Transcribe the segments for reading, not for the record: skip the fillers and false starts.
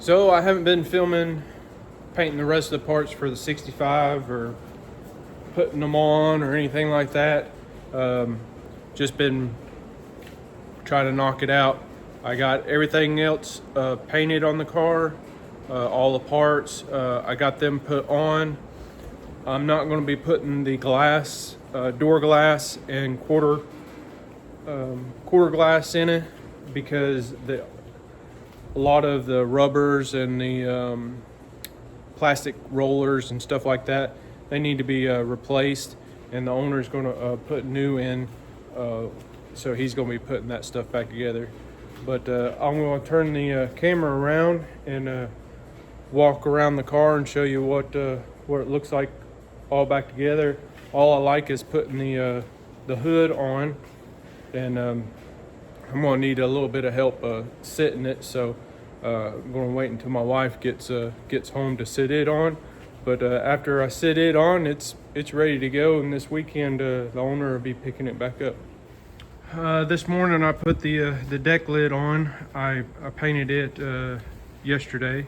So I haven't been filming painting the rest of the parts for the 65 or putting them on or anything like that. Just been trying to knock it out. I got everything else painted on the car, all the parts. I got them put on. I'm not going to be putting the glass, door glass and quarter glass in it because a lot of the rubbers and the plastic rollers and stuff like that, they need to be replaced, and the owner is going to put new in, so he's going to be putting that stuff back together. But I'm going to turn the camera around and walk around the car and show you what it looks like all back together. All I like is putting the hood on, and I'm going to need a little bit of help sitting it, so I'm going to wait until my wife gets home to sit it on. But after I sit it on, it's ready to go, and this weekend the owner will be picking it back up. This morning I put the deck lid on. I painted it yesterday,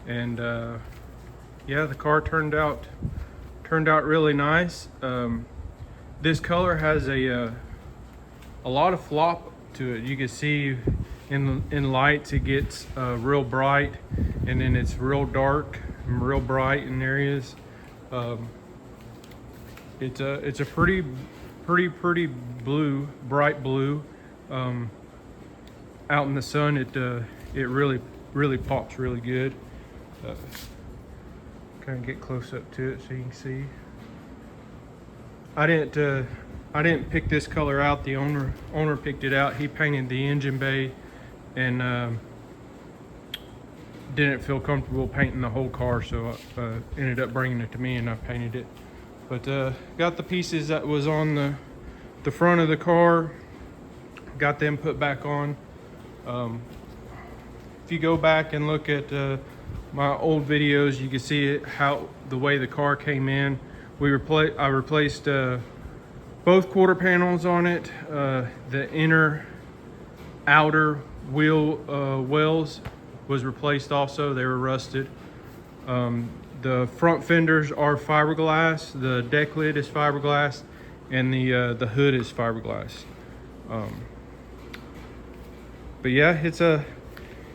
and yeah, the car turned out really nice. This color has a lot of flop to it. You can see in lights it gets real bright, and then it's real dark and real bright in areas. It's a pretty blue, bright blue. Out in the sun, it really pops really good. Kind of get close up to it so you can see. I didn't pick this color out. The owner picked it out. He painted the engine bay, and didn't feel comfortable painting the whole car, so ended up bringing it to me and I painted it. But got the pieces that was on the front of the car, got them put back on. If you go back and look at my old videos, you can see the way the car came in. I replaced both quarter panels on it. The inner outer wheel wells was replaced also. They were rusted. The front fenders are fiberglass, the deck lid is fiberglass, and the hood is fiberglass. But yeah,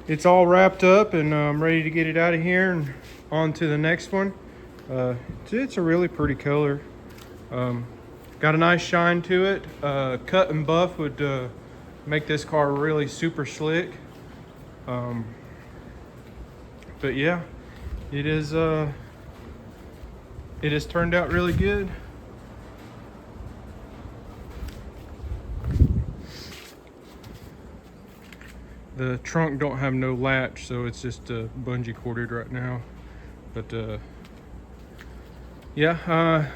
it's all wrapped up, and I'm ready to get it out of here and on to the next one. It's a really pretty color. Got a nice shine to it. Cut and buff would make this car really super slick. But yeah, it has turned out really good. The trunk don't have no latch, so it's just bungee corded right now. But yeah,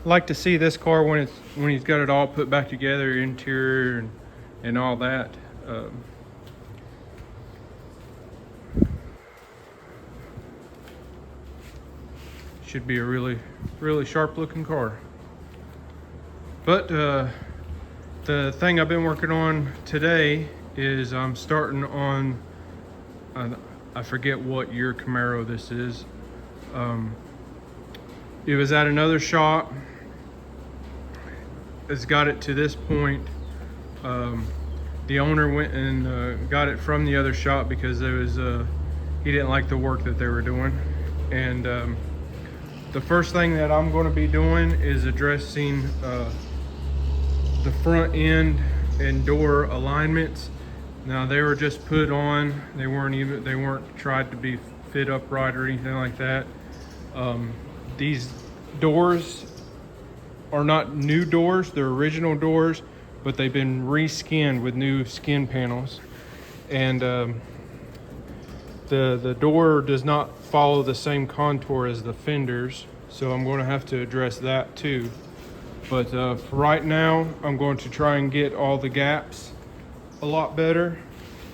like to see this car when he's got it all put back together, interior and all that. Should be a really sharp looking car. But the thing I've been working on today is I'm starting on I forget what year Camaro this is. It was at another shop. It's got it to this point. The owner went and got it from the other shop because there was he didn't like the work that they were doing. And the first thing that I'm going to be doing is addressing the front end and door alignments. Now, they were just put on. They weren't tried to be fit upright or anything like that. These doors are not new doors, they're original doors, but they've been reskinned with new skin panels. And the door does not follow the same contour as the fenders, so I'm going to have to address that too. But for right now, I'm going to try and get all the gaps a lot better.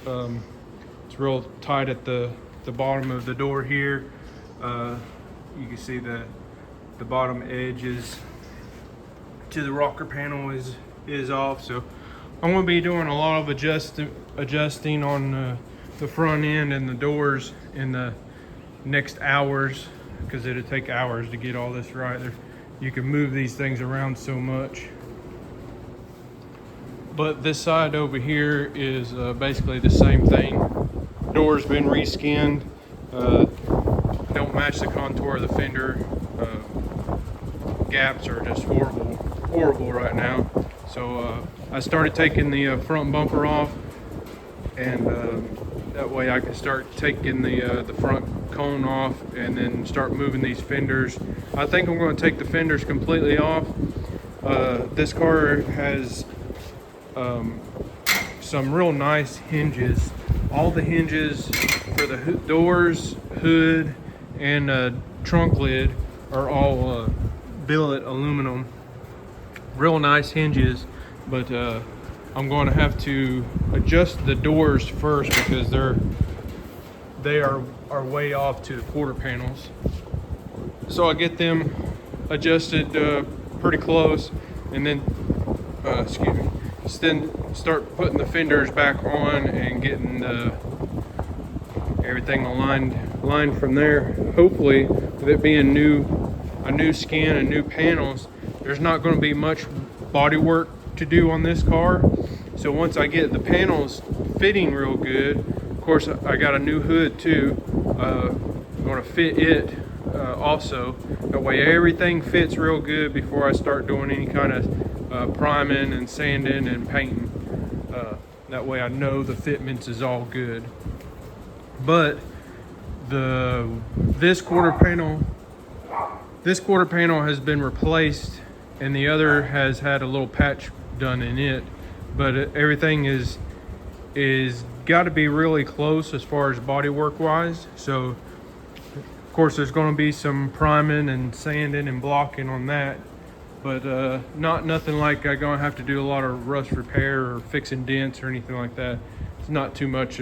It's real tight at the bottom of the door here. You can see the bottom edges to the rocker panel is off, so I'm going to be doing a lot of adjusting on the front end and the doors in the next hours, because it'll take hours to get all this right. You can move these things around so much. But this side over here is basically the same thing. Door's been reskinned. Don't match the contour of the fender. Gaps are just horrible right now. So I started taking the front bumper off, and that way I can start taking the front cone off and then start moving these fenders. I think I'm going to take the fenders completely off. This car has some real nice hinges. All the hinges for the doors, hood, and trunk lid are all billet aluminum. Real nice hinges, but I'm going to have to adjust the doors first because they are way off to the quarter panels. So I get them adjusted pretty close, and then then start putting the fenders back on and getting everything aligned from there. Hopefully, with it being a new skin and new panels, there's not going to be much body work to do on this car. So once I get the panels fitting real good, of course I got a new hood too. I'm going to fit it also. That way everything fits real good before I start doing any kind of priming and sanding and painting. That way I know the fitments is all good. But this quarter panel has been replaced, and the other has had a little patch done in it. But everything is got to be really close as far as body work wise. So of course there's going to be some priming and sanding and blocking on that, but nothing like I'm going to have to do a lot of rust repair or fixing dents or anything like that. It's not too much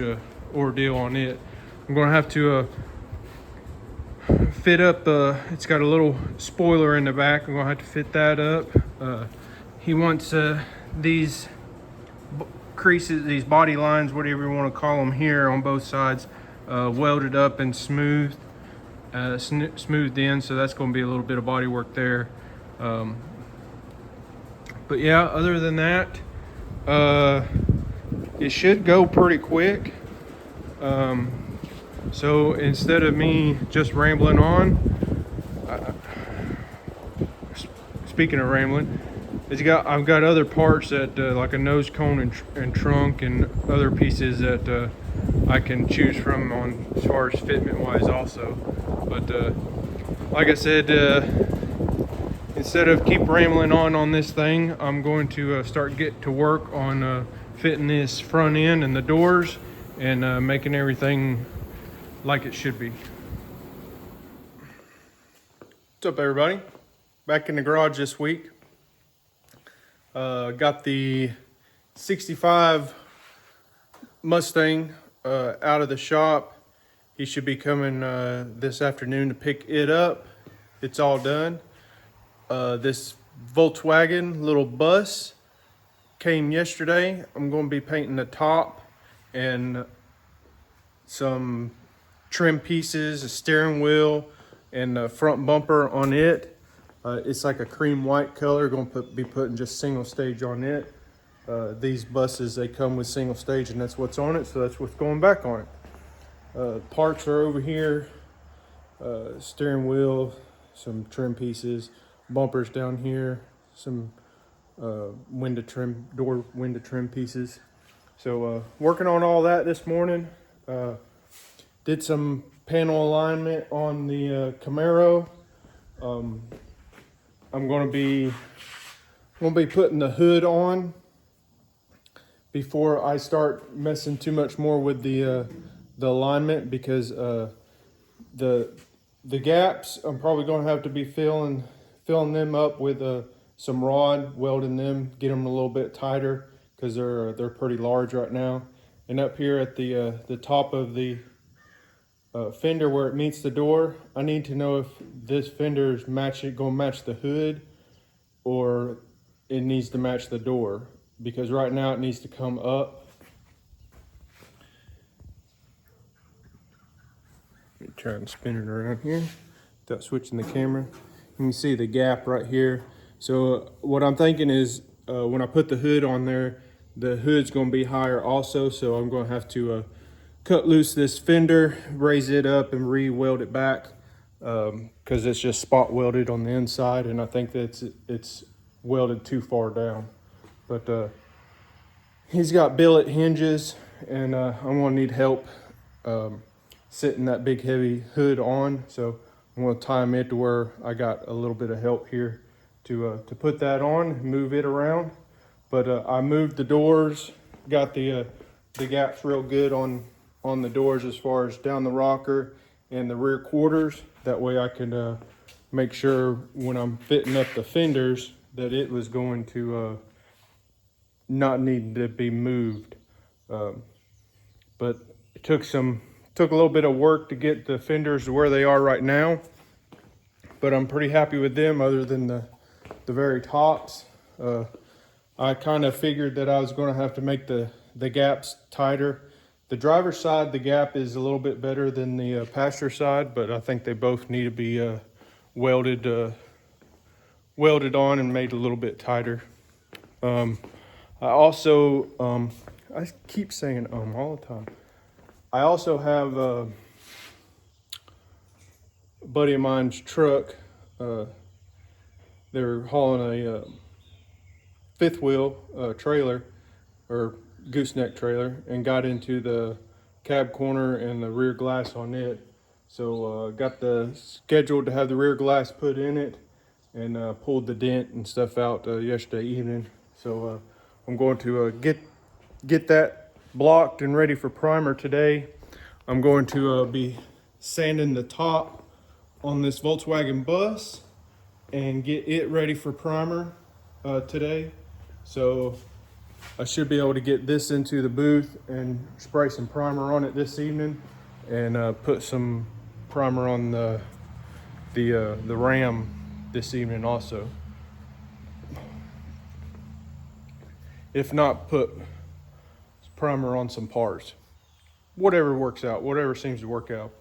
ordeal on it. I'm going to have to fit up, it's got a little spoiler in the back. I'm going to have to fit that up. He wants these creases, these body lines, whatever you want to call them here on both sides, welded up and smoothed in, so that's going to be a little bit of body work there. But yeah, other than that, it should go pretty quick. So instead of me just rambling on, speaking of rambling, I've got other parts that like a nose cone and trunk and other pieces that I can choose from on as far as fitment wise also. But like I said, instead of keep rambling on this thing, I'm going to get to work on fitting this front end and the doors and making everything like it should be. What's up, everybody? Back in the garage this week. Got the 65 Mustang out of the shop. He should be coming this afternoon to pick it up. It's all done. This Volkswagen little bus came yesterday. I'm going to be painting the top and some trim pieces, a steering wheel, and the front bumper on it. It's like a cream white color. Going to be putting just single stage on it. These buses, they come with single stage, and that's what's on it, so that's what's going back on it. Parts are over here. Steering wheel, some trim pieces, bumpers down here, some door window trim pieces. So working on all that this morning. Did some panel alignment on the Camaro. I'm going to be putting the hood on before I start messing too much more with the alignment, because the gaps I'm probably going to have to be filling them up with some rod, welding them, get them a little bit tighter because they're pretty large right now. And up here at the top of the fender where it meets the door, I need to know if this fender is going to match the hood or it needs to match the door, because right now it needs to come up. try and spin it around here without switching the camera. You can see the gap right here. So what I'm thinking is when I put the hood on there, the hood's going to be higher also. So I'm going to have to cut loose this fender, raise it up, and re-weld it back because it's just spot welded on the inside, and I think that it's welded too far down. But he's got billet hinges, and I'm gonna need help sitting that big heavy hood on. So I'm gonna time it to where I got a little bit of help here to put that on, move it around. But I moved the doors, got the gaps real good on the doors as far as down the rocker and the rear quarters. That way I can make sure when I'm fitting up the fenders that it was going to not need to be moved. But it took a little bit of work to get the fenders to where they are right now. But I'm pretty happy with them other than the very tops. I kind of figured that I was going to have to make the gaps tighter. The driver's side, the gap is a little bit better than the passenger side, but I think they both need to be welded on and made a little bit tighter. I also, I keep saying all the time. I also have a buddy of mine's truck. They're hauling a fifth wheel trailer or gooseneck trailer and got into the cab corner and the rear glass on it. So got the scheduled to have the rear glass put in it and pulled the dent and stuff out yesterday evening. So I'm going to get that blocked and ready for primer today. I'm going to be sanding the top on this Volkswagen bus and get it ready for primer today. So I should be able to get this into the booth and spray some primer on it this evening and put some primer on the Ram this evening also. If not, put primer on some parts. Whatever works out, whatever seems to work out.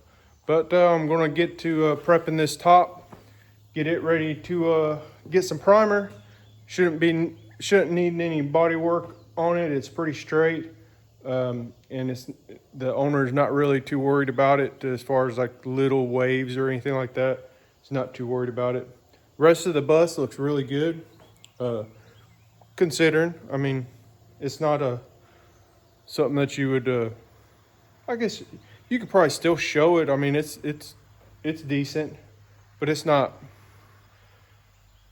But I'm gonna get to prepping this top, get it ready to get some primer. Shouldn't need any body work on it. It's pretty straight, and the owner is not really too worried about it as far as like little waves or anything like that. He's not too worried about it. Rest of the bus looks really good, considering. I mean, it's not something that you would. I guess you could probably still show it. I mean, it's decent, but it's not.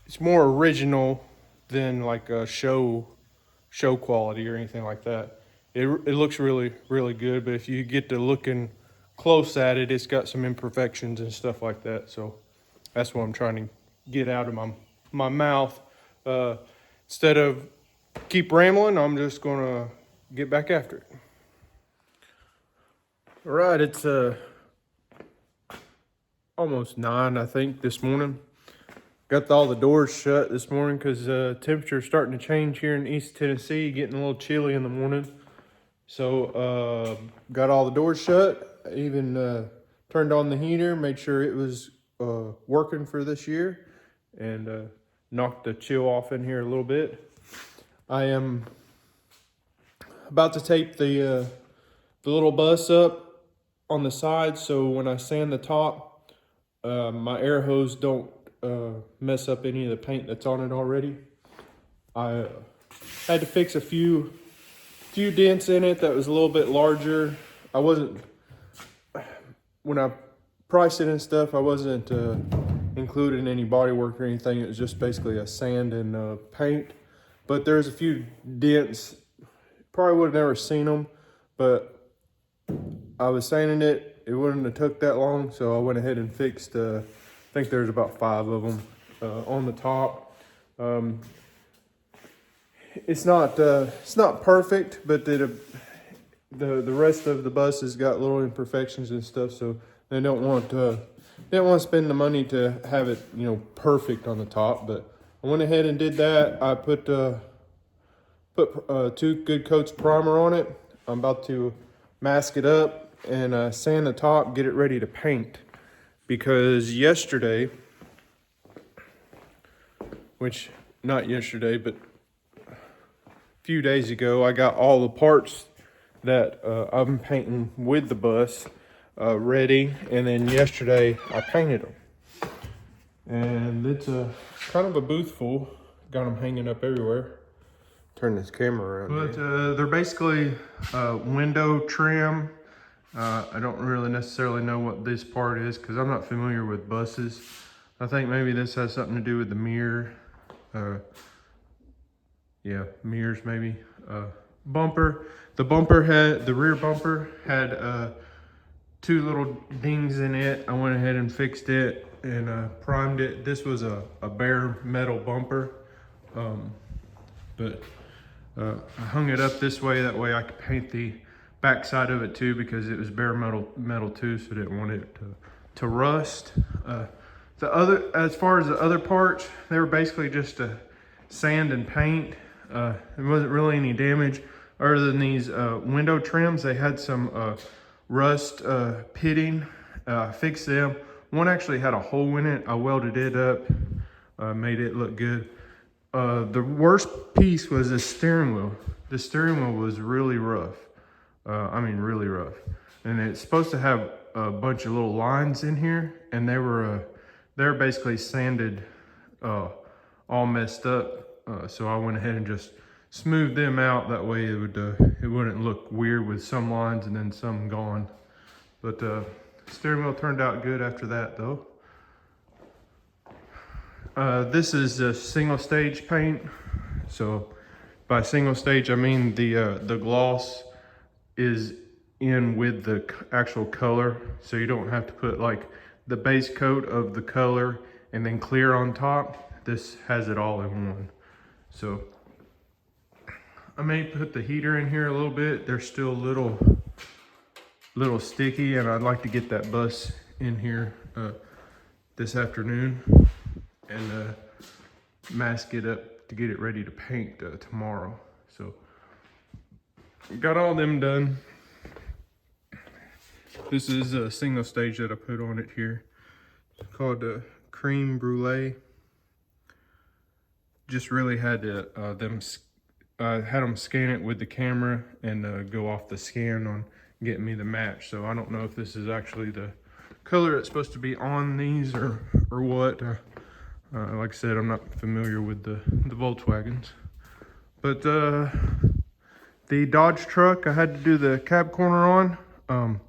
It's more original than like a show quality or anything like that. It looks really, really good, but if you get to looking close at it, it's got some imperfections and stuff like that. So that's what I'm trying to get out of my mouth. Instead of keep rambling, I'm just gonna get back after it. All right, it's almost 9, I think, this morning. Got all the doors shut this morning because temperature's starting to change here in East Tennessee, getting a little chilly in the morning. So got all the doors shut, even turned on the heater, made sure it was working for this year, and knocked the chill off in here a little bit. I am about to tape the little bus up on the side, so when I sand the top, my air hose don't mess up any of the paint that's on it already. I had to fix a few dents in it that was a little bit larger. When I priced it and stuff, I wasn't including any body work or anything. It was just basically a sand and paint. But there's a few dents. Probably would have never seen them, but I was sanding it. It wouldn't have took that long, so I went ahead and fixed. I think there's about 5 of them on the top. It's not perfect, but the rest of the bus has got little imperfections and stuff, so they don't want to spend the money to have it, perfect on the top. But I went ahead and did that. I put 2 good coats of primer on it. I'm about to mask it up and sand the top, get it ready to paint. Because yesterday, not yesterday, but a few days ago, I got all the parts that I'm painting with the bus ready, and then yesterday I painted them. And it's a kind of a booth full. Got them hanging up everywhere. Turn this camera around. But they're basically window trim. I don't really necessarily know what this part is because I'm not familiar with buses. I think maybe this has something to do with the mirror. Yeah, mirrors maybe. Bumper. The rear bumper had 2 little dings in it. I went ahead and fixed it and primed it. This was a bare metal bumper, but I hung it up this way. That way I could paint the back side of it too, because it was bare metal too, so I didn't want it to rust. As far as the other parts, they were basically just sand and paint. There wasn't really any damage other than these window trims. They had some rust pitting. Fixed them. One actually had a hole in it. I welded it up, made it look good. The worst piece was the steering wheel. The steering wheel was really rough. I mean, really rough. And it's supposed to have a bunch of little lines in here, and they were basically sanded, all messed up. So I went ahead and just smoothed them out. That way it wouldn't look weird with some lines and then some gone. But steering wheel turned out good after that though. This is a single stage paint. So by single stage, I mean the gloss is in with the actual color. So you don't have to put like the base coat of the color and then clear on top. This has it all in one. So I may put the heater in here a little bit. They're still a little sticky, and I'd like to get that bus in here this afternoon and mask it up to get it ready to paint tomorrow. So got all them done. This is a single stage that I put on it here. It's called Cream Brulee. Just really had to had them scan it with the camera and go off the scan on getting me the match. So I don't know if this is actually the color that's supposed to be on these or what. Like I said, I'm not familiar with the Volkswagens. But the Dodge truck, I had to do the cab corner on.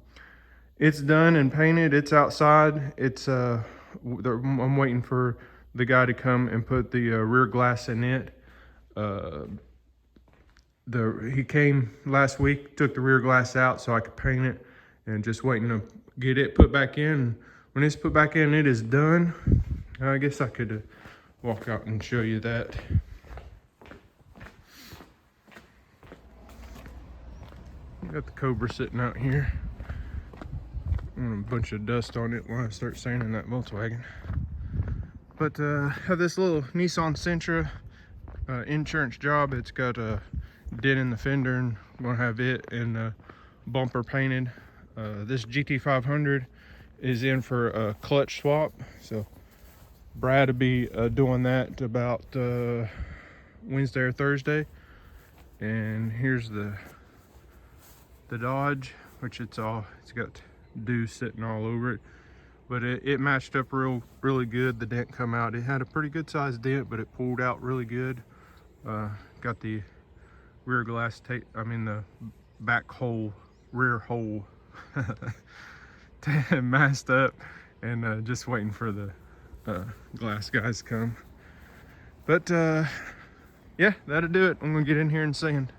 It's done and painted. It's outside. I'm waiting for the guy to come and put the rear glass in it. He came last week, took the rear glass out so I could paint it, and just waiting to get it put back in. When it's put back in, it is done. I guess I could walk out and show you that. Got the Cobra sitting out here. A bunch of dust on it when I start sanding that Volkswagen. But have this little Nissan Sentra insurance job. It's got a dent in the fender, and I'm gonna have it and bumper painted. This GT500 is in for a clutch swap, so Brad will be doing that about Wednesday or Thursday. And here's the Dodge, which it's got dew sitting all over it, but it matched up really good. The dent come out. It had a pretty good sized dent, but it pulled out really good. Got the rear glass tape, the back hole, rear hole masked up, and just waiting for the glass guys to come. But yeah, that'll do it. I'm gonna get in here and sand.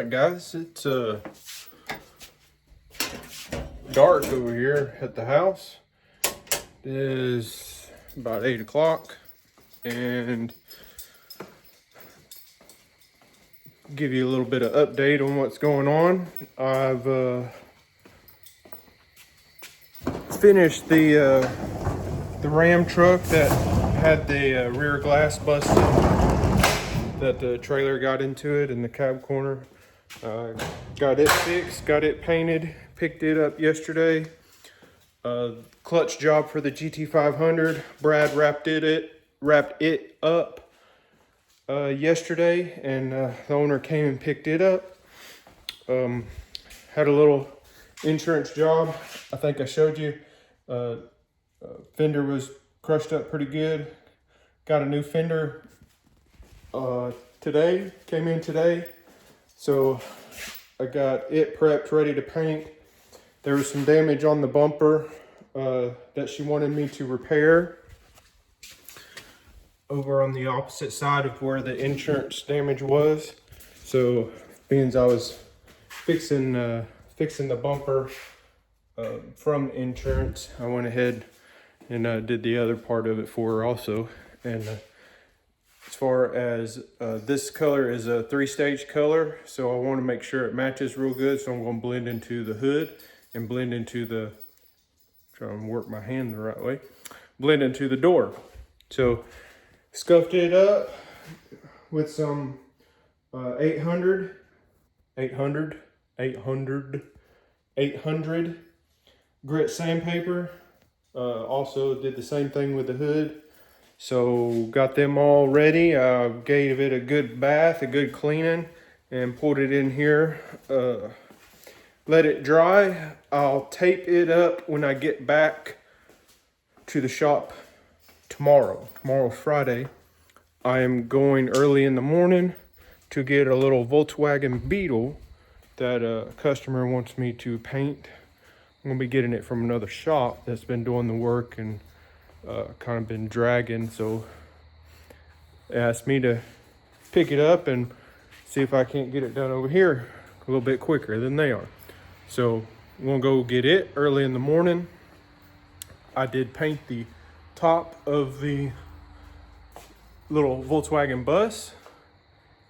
right, guys, it's dark over here at the house. It is about 8 o'clock, and give you a little bit of update on what's going on. I've finished the Ram truck that had the rear glass busted, that the trailer got into it in the cab corner. Got it fixed, got it painted, picked it up yesterday. Clutch job for the GT500. Brad wrapped it up yesterday, and the owner came and picked it up. Had a little insurance job. I think I showed you. Fender was crushed up pretty good. Got a new fender today, came in today. So I got it prepped, ready to paint. There was some damage on the bumper that she wanted me to repair over on the opposite side of where the insurance damage was. So being as I was fixing the bumper from insurance, I went ahead and did the other part of it for her also. And as far as this color is a 3-stage color, so I want to make sure it matches real good. So I'm going to blend into the hood and blend into the, try and work my hand the right way, blend into the door. So scuffed it up with some 800 grit sandpaper. Also did the same thing with the hood. So got them all ready. Gave it a good bath, a good cleaning, and pulled it in here. Let it dry. I'll tape it up when I get back to the shop tomorrow. Tomorrow's Friday. I am going early in the morning to get a little Volkswagen Beetle that a customer wants me to paint. I'm gonna be getting it from another shop that's been doing the work and kind of been dragging. So they asked me to pick it up and see if I can't get it done over here a little bit quicker than they are. So I'm gonna go get it early in the morning. I did paint the top of the little Volkswagen bus.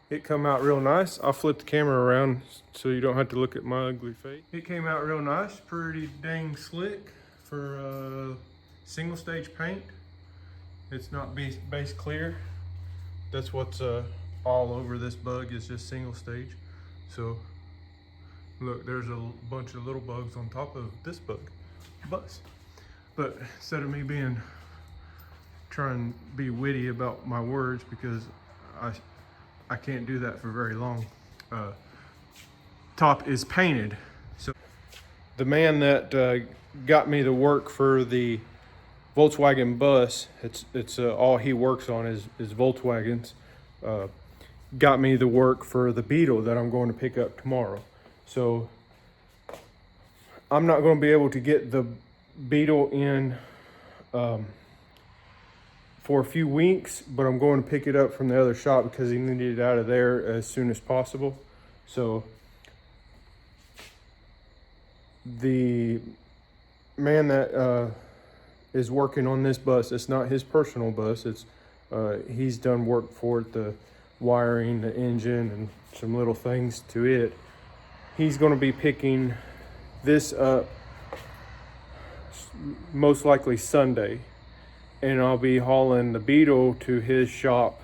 It come out real nice. I'll flip the camera around so you don't have to look at my ugly face. It came out real nice, pretty dang slick for single stage paint. It's not base clear. That's what's all over this bug, is just single stage. So look, there's a bunch of little bugs on top of this bus. But instead of me trying to be witty about my words, because I can't do that for very long. Top is painted. So the man that got me the work for the Volkswagen bus, it's all he works on is Volkswagens. Got me the work for the Beetle that I'm going to pick up tomorrow. So I'm not going to be able to get the Beetle in for a few weeks, but I'm going to pick it up from the other shop because he needed it out of there as soon as possible. So the man that is working on this bus, it's not his personal bus, it's he's done work for it, the wiring, the engine, and some little things to it. He's going to be picking this up most likely Sunday, and I'll be hauling the Beetle to his shop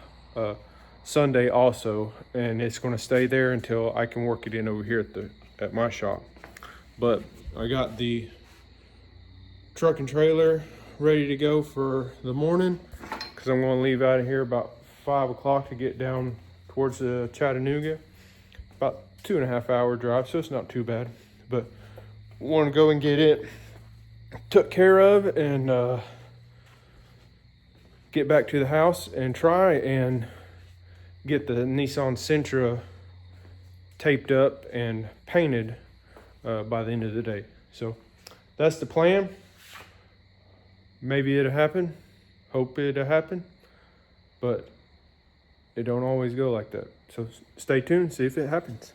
Sunday also, and it's going to stay there until I can work it in over here at my shop. But I got the truck and trailer ready to go for the morning, because I'm going to leave out of here about 5 o'clock to get down towards Chattanooga. About 2.5 hour drive, so it's not too bad. But want to go and get it took care of and get back to the house and try and get the Nissan Sentra taped up and painted by the end of the day. So that's the plan. Maybe it'll happen. Hope it'll happen. But it don't always go like that. So stay tuned, see if it happens.